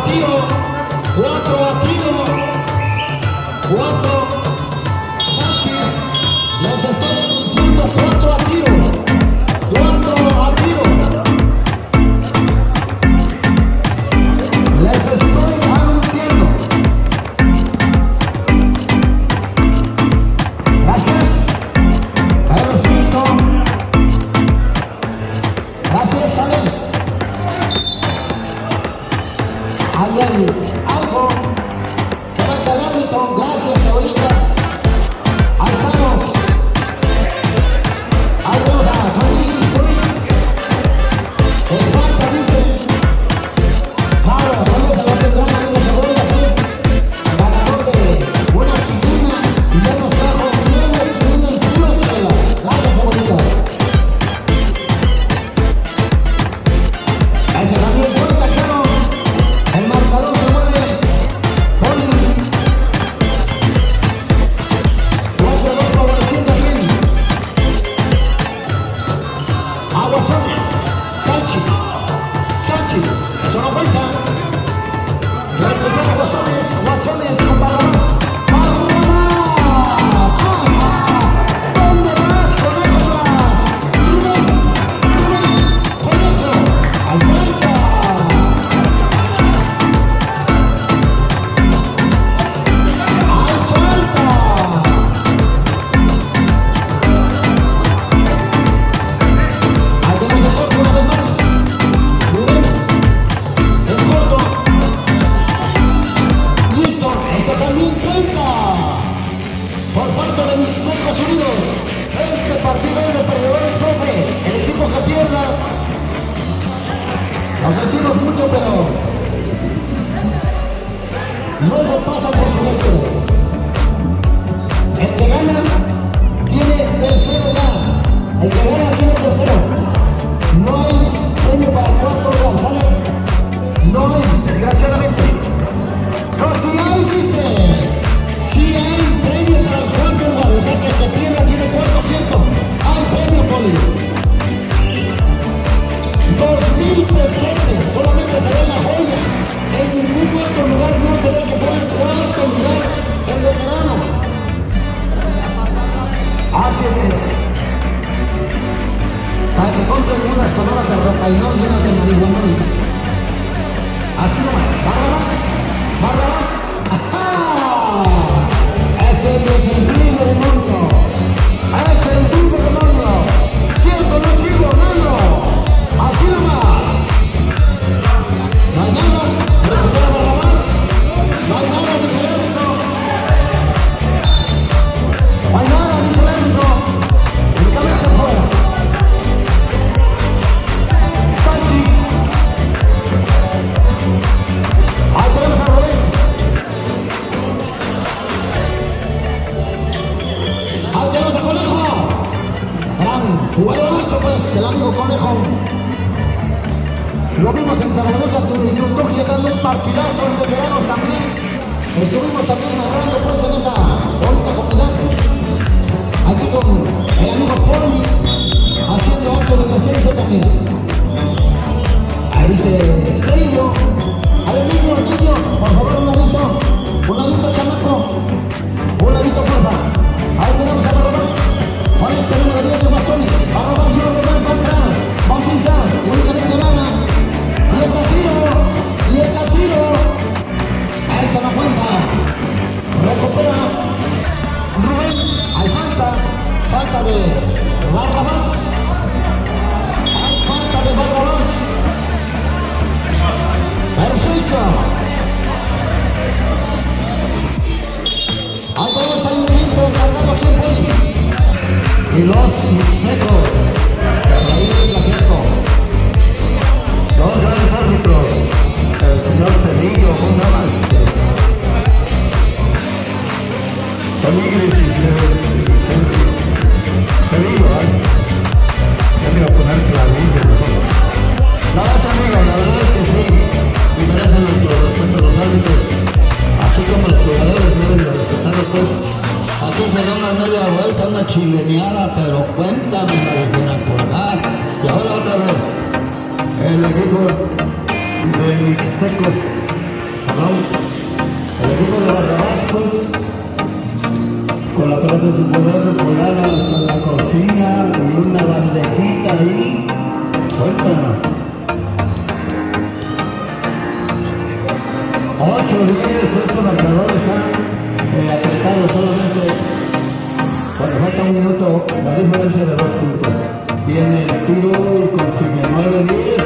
tiro, 4 a tiro, 4. Les estoy diciendo 4 a tiro, 4 a tiro. Les estoy anunciando. Gracias. Perfecto. Gracias, Abel. Ahí hay algo. Levanta el árbitro. Gracias, ahorita. Ahí estamos. Ahí vemos a Tony Ruiz. Exacto, dice. Claro, saludos a los veteranos de Cebolla, que es ganador de una quinina y ya nos trajo una pura chela. Gracias, Cebolita. Ese también cuenta, claro. El marcador se mueve. Poli. 4-2 favoreciendo bien. Aguasones. Sanchi. Eso no cuenta. Recupera Aguasones con Barrabás. ¿Dónde vas? Conéctalas. Rubén. Conejo. Al vuelta. Al falta. Ahí tenemos el corto una vez más. Rubén. El corto. Listo. Esto también cuenta. Por parte de mis Estados Unidos. Este partido es de perdedores, profe. El equipo que pierda. Lo sentimos mucho, pero luego pasa por su vecino. El que gana tiene tercero ya. El que gana tiene tercero. No hay premio para cuarto lugar, ¿sale? No hay, desgraciadamente. No, si hay, dice. Si hay premio para el cuarto lugar. O sea que el que pierda tiene cuarto tiempo. Hay premio, Poli. 2,000 presentes, solamente se ve la joya. En ningún cuarto lugar no se ve que fue el cuarto lugar el veterano. Así es. Para que compren unas sonoras de Rocainón llenas de marihuana. Así nomás. Barrabás. ¡Ajá! Es el defensivo demonio. Es el vivo demonio. ¿Cierto o no, chico, hermano? Así nomás. No hay nada. Recupera Barrabás. No hay nada, dice el árbitro. No hay nada, dice el árbitro. Únicamente fuera. Sanchi. Ahí tenemos a Rubén. Ahí tenemos a Conejo. Gran jugadorazo, pues, el amigo Conejo. Lo vimos en Zaragoza, tuvimos dando un partidazo en veteranos también. Estuvimos también narrando pues en esa bonita comunidad. Aquí con el amigo Poli, haciendo acto de presencia también. Ahí dice Sergio. A ver, niño, por favor, un ladito, chamaco. Un ladito, porfa. Ahí tenemos a Barrabás. Con este número 10 de Bastones. Barrabás no le va a encontrar. Va a pintar, únicamente gana. Y está tiro. Eso no cuenta. Recupera Rubén. Hay falta de Barrabás. Hay falta de Barrabás. Perfecto. Ahí tenemos al movimiento cargado aquí en Poli. Y los secos. Ahí es la seco. Dos grandes árbitros, el señor Cedillo, ¿cómo se llama? Cedillo, ya me iba a poner clavillo. No, amigo, la verdad es que sí, y merecen nuestro respeto a los árbitros, así como los jugadores deben de respetarlos, pues. Aquí se da una media vuelta, una chileneada, pero cuéntame la vecina por acá, y ahora otra vez. El equipo de Mixtecos Marcos, con la pelota de su poder, volar hasta la cocina y una bandejita ahí. Cuéntanos. 8-10, ese marcador está apretado solamente. Cuando falta un minuto, la diferencia de 2 puntos. Tiene el tiro y consigue 9-10.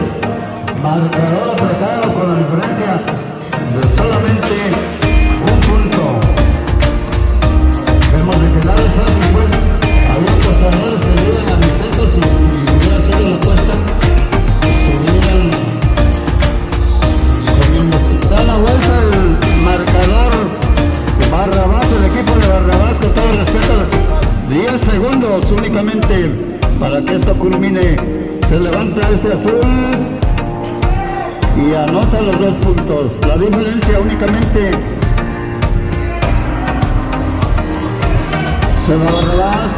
Marcador apretado con la diferencia de solamente un punto. Vemos de que nada es fácil, pues. Había apostadores que ayudan a mis centros y hubiera sido la apuesta. Estuvieran comiendo. Da la vuelta el marcador. Barrabás, el equipo de Barrabás, con todo el respeto, 10 segundos únicamente para que esto culmine. Se levanta este azul y anota los 2 puntos. La diferencia únicamente se va Barrabás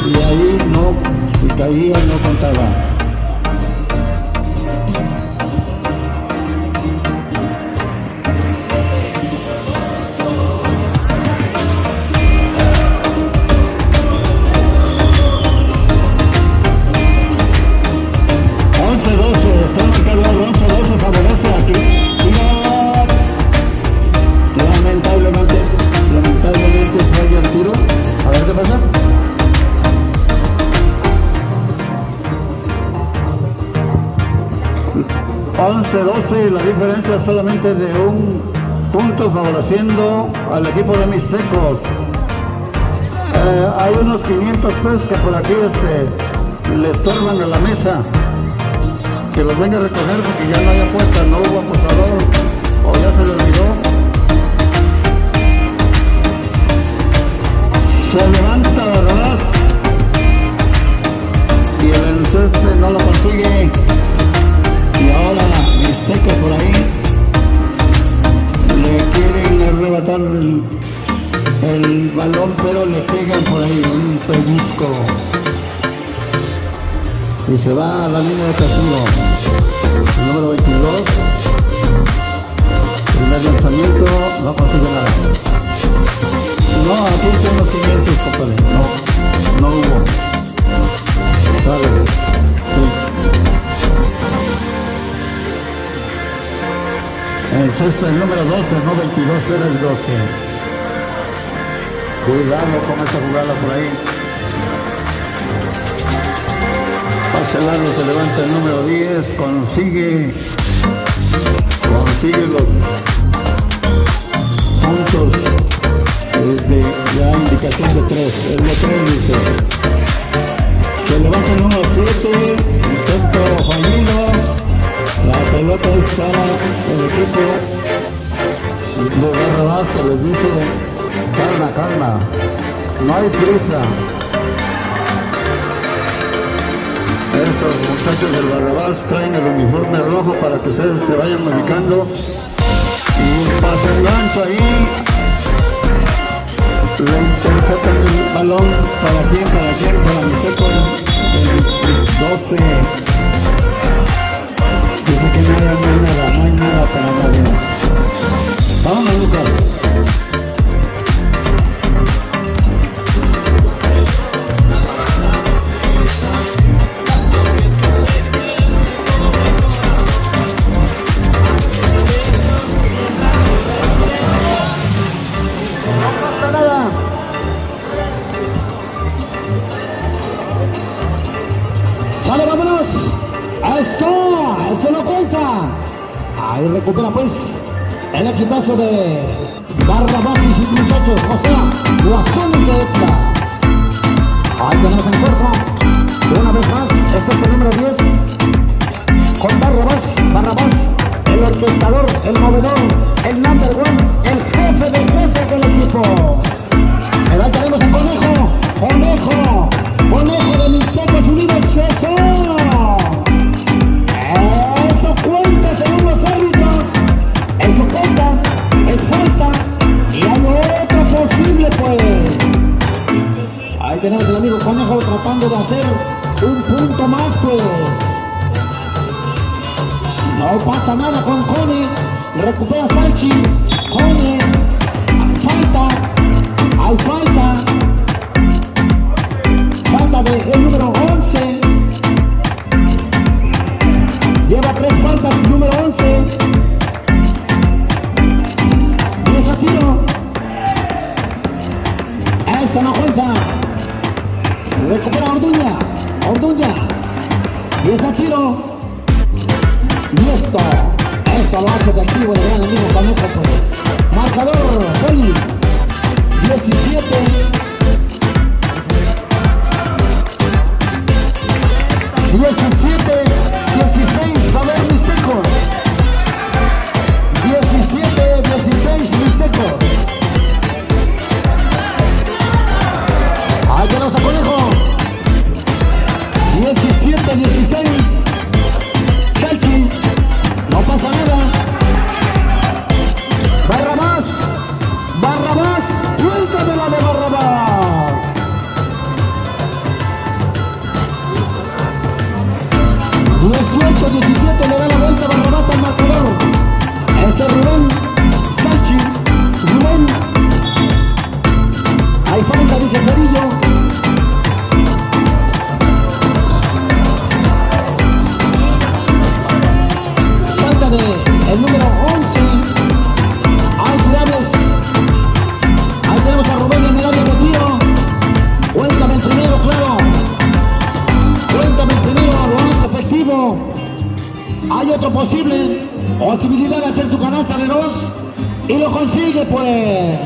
y ahí no, si caía no contaba. Lamentablemente falla el tiro. A ver qué pasa. ...11-12, la diferencia solamente de un punto favoreciendo al equipo de Mixtecos. Hay unos 500 pesos que por aquí le estorban a la mesa. Que los venga a recoger porque ya no hay apuesta, no hubo apostador o ya se le olvidó. Se levanta Barrabás y el enceste no lo consigue. Y ahora Mixtecos por ahí le quieren arrebatar el balón, pero le pegan por ahí un pellizco. Y se va a la línea de castigo. El número 22. Primer lanzamiento, no consigue nada. No, aquí están los 500, compadre. No hubo. Sale. Sí. El sexto, el número 12, no 22, era el 12. Cuidado con esa jugada por ahí. Pase largo, se levanta el número 10, consigue los puntos desde la indicación de 3, el de 3 dice. Se levanta el número 7, intento fallido, la pelota es para el equipo de Barrabás que les dice calma, no hay prisa. Estos muchachos del Barrabás traen el uniforme rojo para que ustedes se vayan ubicando. Y un pase de gancho ahí. Le interceptan el balón. ¿Para quién? Para Mixtecos. El 12. Dice que no hay nada para nadie. Vamos, Lucas. Vale, vámonos. Esto no cuenta. Ahí recupera pues el equipazo de Barrabás y sus muchachos, o sea, los Sones de esta. Ahí tenemos en corto. Una vez más, este es el número 10. Con Barrabás, el orquestador, el movedor, el number one, el jefe del equipo. Pero ahí tenemos a Conejo de Mixtecos Unidos, eso cuenta según los árbitros, eso cuenta, es falta, y hay otro posible pues. Ahí tenemos al amigo Conejo tratando de hacer un punto más pues. No pasa nada con Cone, recupera Salchi, Cone, Hay falta. Falta del número 11. Lleva 3 faltas el número 11. 10 a tiro. Eso no cuenta. Recupera Orduña. Orduña. 10 a tiro. Y esto lo hace efectivo el gran amigo Caneco, pues. Marcador, Poli. 17. 17, 16, favor Mixtecos. 17, 16, Mixtecos. Ahí tenemos a Conejo. 17, 16. Chalchi. No pasa nada. Barrabás. Barrabás. Vuelta la de Barrabás. 18, 17 le da la vuelta Barrabás al marcador. Este es Rubén Salchi. Rubén. Hay falta, dice Cerillo. Falta de el número 11. Hay tirables. Ahí tenemos a Rubén en el área de tiro. Cuéntame el primero, claro. Cuéntame el primero, lo hace efectivo. Hay otro posibilidad de hacer su canasta de 2 y lo consigue, pues.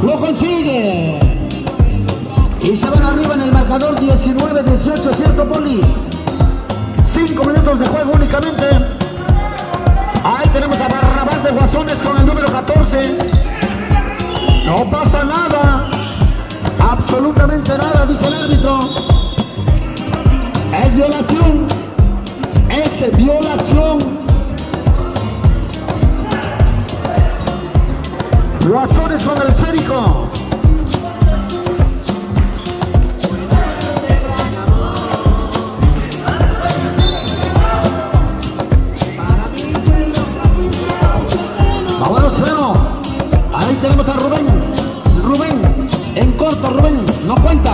Lo consigue. Y se van arriba en el marcador 19-18, ¿cierto, Poli? 5 minutos de juego únicamente. Ahí tenemos a Barrabás de Guasones con el número 14. No pasa nada. Absolutamente nada, dice el árbitro. Es violación. Es violación. Guasones con el esférico. Vámonos, freno. Ahí tenemos a Rubén. Rubén. En corto, Rubén. No cuenta.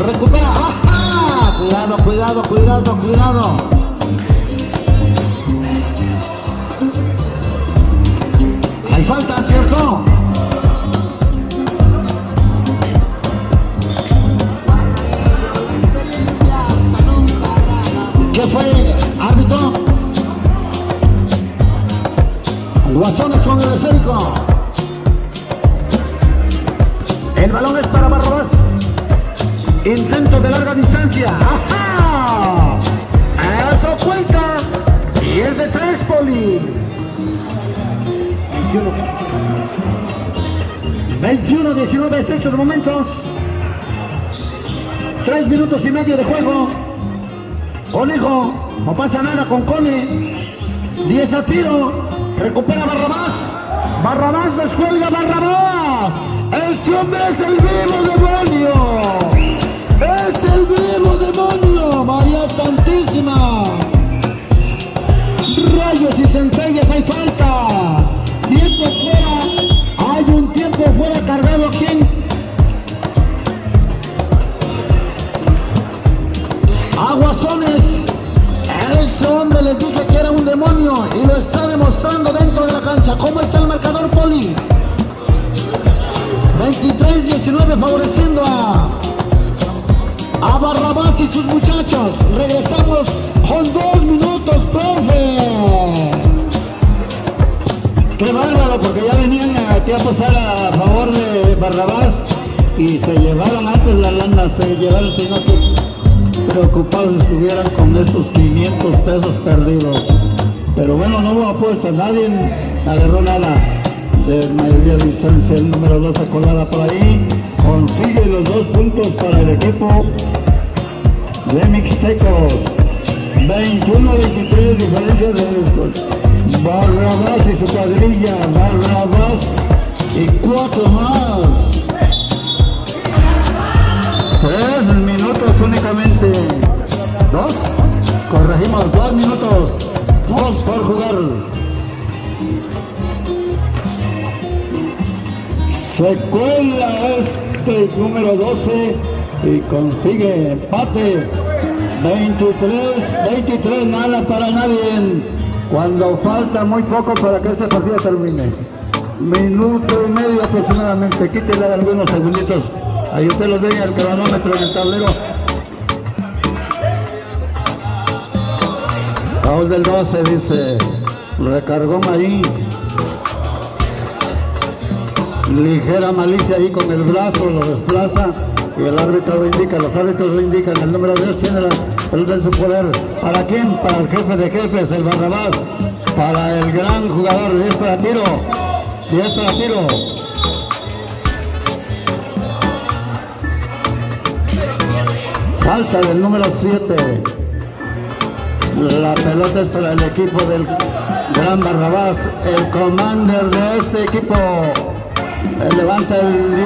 Recupera. ¡Ajá! Cuidado, cuidado, cuidado, cuidado. Hay falta, ¿cierto? ¿Qué fue, árbitro? Guasones con el esférico. El balón es para Barrabás. Intento de larga distancia. ¡Ajá! Eso cuenta. Y es de 3, Poli. 21, 19, 6 momentos. 3 minutos y medio de juego. Conejo. No pasa nada con Cone. 10 a tiro. Recupera Barrabás. Barrabás descuelga Barrabás. Este hombre es el vivo demonio. Es el vivo demonio. María Santísima. Rayos y centellas, hay falta. Tiempo fuera. Hay un tiempo fuera cargado aquí. Aguasones. Ese hombre les dije que era un demonio y lo está demostrando dentro de la cancha. ¿Cómo está el marcador, Poli? 23-19 favoreciendo a Barrabás y sus muchachos. Regresamos con 2 minutos, profe. Qué bárbaro, porque ya venían aquí a pasar a favor de Barrabás y se llevaron antes la lana, se llevaron, sino que preocupados estuvieran con esos 500 pesos perdidos. Pero bueno, no hubo apuesta, nadie agarró nada de mayoría de distancia. El número 2 Colada por ahí consigue los 2 puntos para el equipo de Mixtecos. 21-23 diferencia de Barrabás y su cuadrilla. Barrabás y 4 más. 3 minutos únicamente. 2. Corregimos, 2 minutos. 2 por jugar. Se cuela número 12 y consigue empate. 23, nada para nadie. Cuando falta muy poco para que este partido termine. Minuto y medio aproximadamente. Quítele algunos segunditos. Ahí usted los ve en el cronómetro en el tablero. Foul del 12, dice. Recargó ahí. Ligera malicia ahí con el brazo, lo desplaza. Y el árbitro lo indica, los árbitros lo indican. El número 10 tiene la pelota en su poder. ¿Para quién? Para el jefe de jefes, el Barrabás. Para el gran jugador. 10 para tiro. 10 para tiro. Falta del número 7. La pelota es para el equipo del gran Barrabás. El commander de este equipo levanta el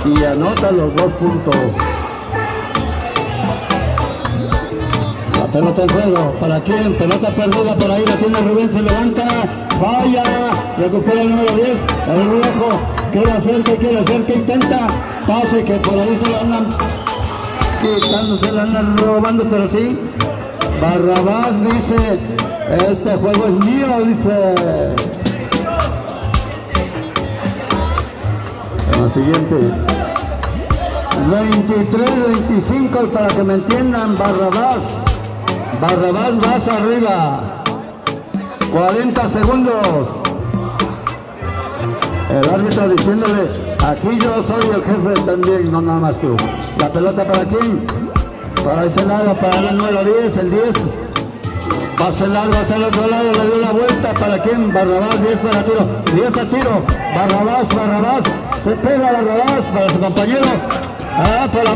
10 y anota los 2 puntos. La pelota en juego. ¿Para quién? Pelota perdida por ahí. La tiene Rubén. Se levanta. Falla. Recupera el número 10. El rojo. ¿Qué va a hacer? ¿Qué quiere hacer? ¿Qué intenta? Pase que por ahí se lo andan quitando, se lo andan robando, pero sí. Barrabás dice: este juego es mío, dice. En la siguiente. 23-25 para que me entiendan. Barrabás vas arriba. 40 segundos. El árbitro diciéndole: aquí yo soy el jefe también, no nada más tú. La pelota para quién? Para ese lado, para el número 10, el 10. Pase largo hasta el otro lado, le dio la vuelta. ¿Para quién? Barrabás, 10 para tiro. 10 a tiro. Barrabás. Se pega Barrabás para su compañero. Por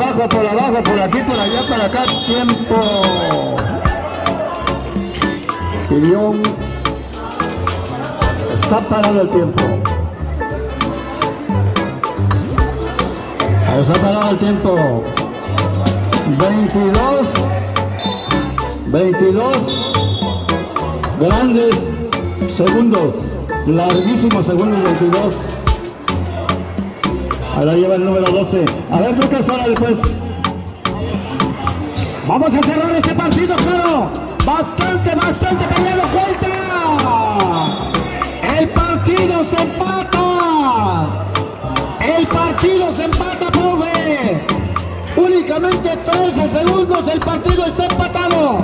abajo, por aquí, por allá, para acá. Tiempo. Pidió. Está parado el tiempo. Está parado el tiempo. 22 grandes segundos, larguísimos segundos. 22. Ahora lleva el número 12. A ver, Lucas, ahora después. Vamos a cerrar este partido, claro. Bastante peleado. Cuenta. El partido se empata, profe. Únicamente 13 segundos, el partido está empatado.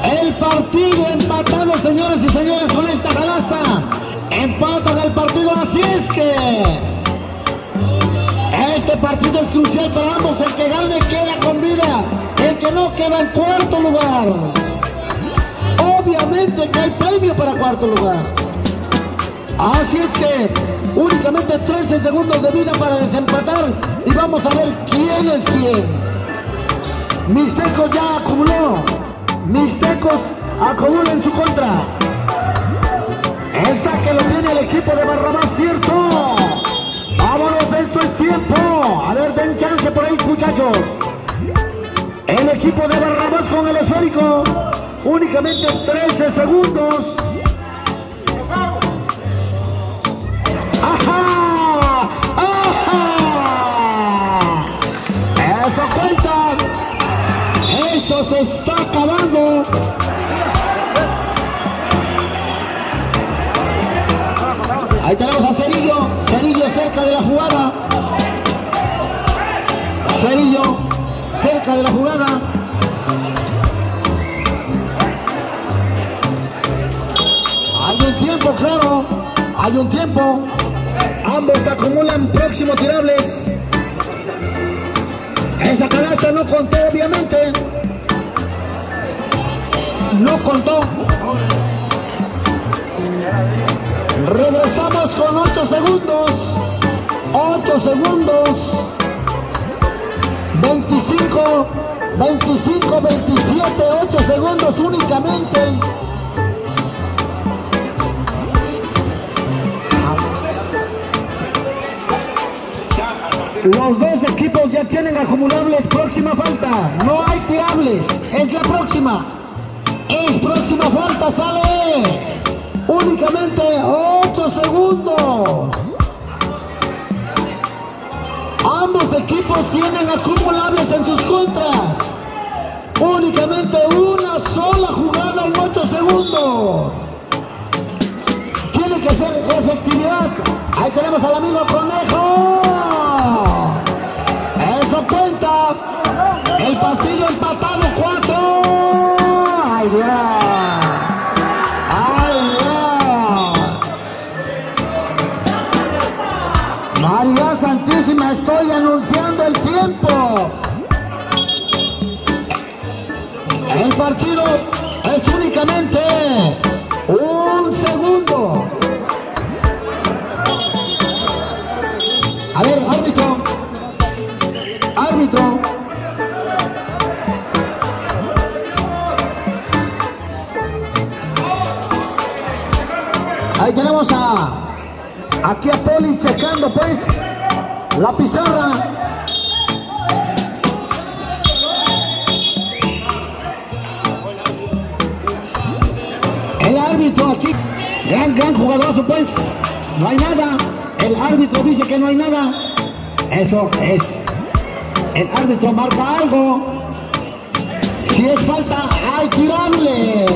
El partido empatado, señores y señores, con esta canasta. Empatan el partido, así es que este partido es crucial para ambos. El que gane queda con vida, el que no queda en cuarto lugar. Obviamente que hay premio para cuarto lugar. Así es que únicamente 13 segundos de vida para desempatar y vamos a ver quién es quién. Mixtecos ya acumuló. Mixtecos acumula en su contra. El saque lo tiene el equipo de Barrabás, ¿cierto? Vámonos, esto es tiempo. A ver, den chance por ahí, muchachos. El equipo de Barrabás con el esférico. Únicamente 13 segundos. ¡Ajá! ¡Eso cuenta! ¡Eso se está acabando! Ahí tenemos a Cerillo cerca de la jugada. Cerillo cerca de la jugada. Hay un tiempo, claro. Hay un tiempo. Ambos acumulan próximos tirables. Esa canasta no contó, obviamente. No contó. Regresamos con 8 segundos. 8 segundos. 25, 27, 8 segundos únicamente. Los dos equipos ya tienen acumulables. Próxima falta. No hay tirables. Es la próxima. Es próxima falta. Sale. Únicamente 8 segundos. Ambos equipos tienen acumulables en sus contras. Únicamente una sola jugada en 8 segundos. Tiene que ser efectividad. Ahí tenemos al amigo Conejo. Eso cuenta. El partido empatado 4. ¡Ay, Dios! ¡Ay, Dios! María Santísima, estoy anunciando el tiempo. El partido es únicamente un segundo. A ver, árbitro. Árbitro. Ahí tenemos aquí a Poli checando pues la pizarra. El árbitro aquí, gran jugadorazo pues, no hay nada. El árbitro dice que no hay nada. Eso es. El árbitro marca algo. Si es falta, hay tirable.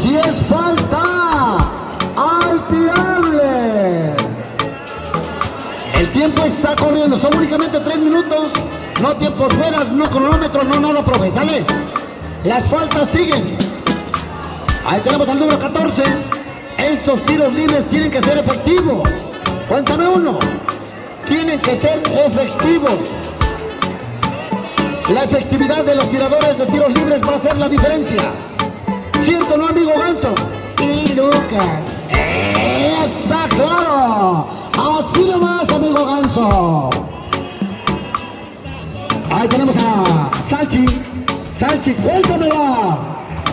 Si es falta, hay tirable. El tiempo está corriendo, son únicamente 3 minutos. No tiempos fuera, no cronómetro, no nada, profe. ¿Sale? Las faltas siguen. Ahí tenemos al número 14. Estos tiros libres tienen que ser efectivos. Cuéntame uno. Tienen que ser efectivos. La efectividad de los tiradores de tiros libres va a ser la diferencia. ¿Cierto, no, amigo Ganso? Sí, Lucas. ¡Está claro! Así nomás, amigo Ganso. Ahí tenemos a Salchi. Salchi, cuéntamela.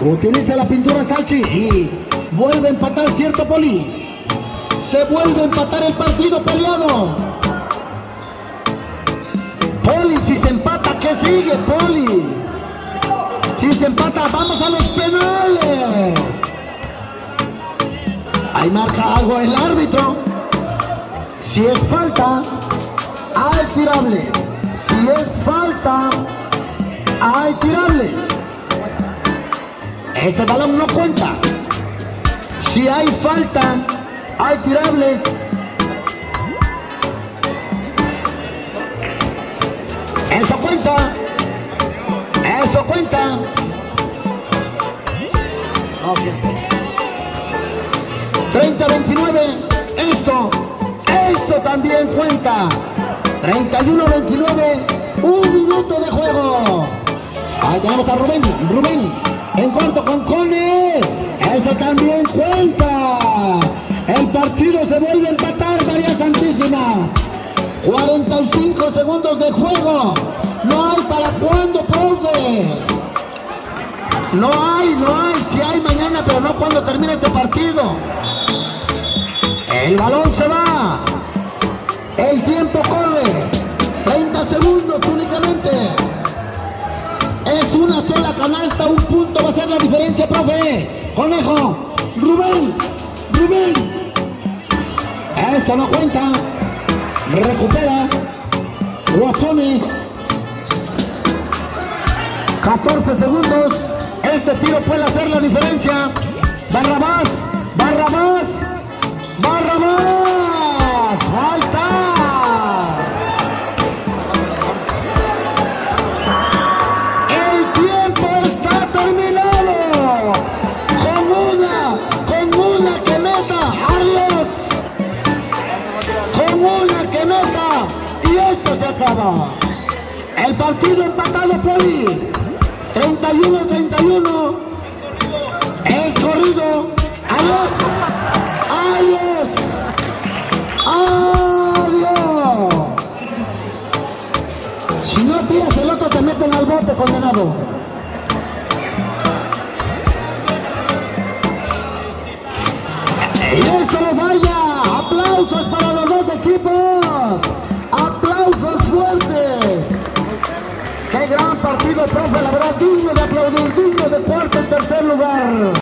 Utiliza la pintura Salchi y vuelve a empatar, ¿cierto, Poli? Se vuelve a empatar el partido peleado. Poli, si se empata, ¿qué sigue, Poli? Si se empata, vamos a los penales. Ahí marca algo el árbitro. Si es falta, hay tirables. Si es falta, hay tirables. Ese balón no cuenta. Si hay falta, hay tirables. Eso cuenta. Eso cuenta. Okay. 30-29. Eso también cuenta. 31-29. 1 minuto de juego. Ahí tenemos a Rubén. En corto con Cone. Eso también cuenta. El partido se vuelve a empatar, María Santísima. 45 segundos de juego. No hay para cuándo, profe. No hay. Si hay mañana, pero no cuando termine este partido. El balón se va. El tiempo corre. 30 segundos únicamente. Es una sola canasta, un punto va a ser la diferencia, profe. Conejo, Rubén. Eso no cuenta. Recupera. Guasones. 14 segundos. Este tiro puede hacer la diferencia. Barrabás. Ahí está. Y esto se acaba. El partido empatado, Poli. 31-31. Es corrido. Adiós. Si no tiras el otro, te meten al bote, condenado. Y eso no falla. Aplausos para los dos equipos. Aplausos fuertes. Qué gran partido, profe, la verdad, digno de aplaudir, digno de cuarto y tercer lugar.